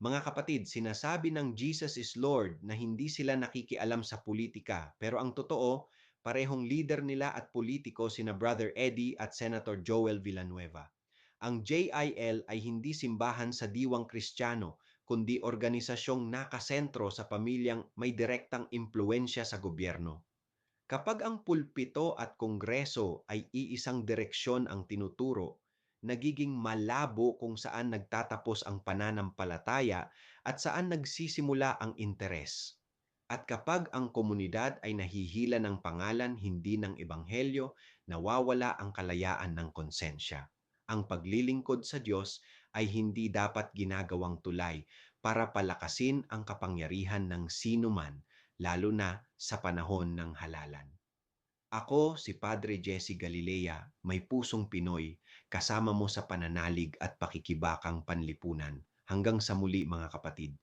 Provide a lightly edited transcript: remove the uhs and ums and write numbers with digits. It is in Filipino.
Mga kapatid, sinasabi ng Jesus is Lord na hindi sila nakikialam sa politika, pero ang totoo, parehong leader nila at politiko sina Brother Eddie at Senator Joel Villanueva. Ang JIL ay hindi simbahan sa diwang Kristiyano, kundi organisasyong nakasentro sa pamilyang may direktang impluensya sa gobyerno. Kapag ang pulpito at kongreso ay iisang direksyon ang tinuturo, nagiging malabo kung saan nagtatapos ang pananampalataya at saan nagsisimula ang interes. At kapag ang komunidad ay nahihila ng pangalan hindi ng ebanghelyo, nawawala ang kalayaan ng konsensya. Ang paglilingkod sa Diyos ay hindi dapat ginagawang tulay para palakasin ang kapangyarihan ng sino man, lalo na sa panahon ng halalan. Ako si Padre Jesse Galilea, may pusong Pinoy, kasama mo sa pananalig at pakikibakang panlipunan. Hanggang sa muli mga kapatid,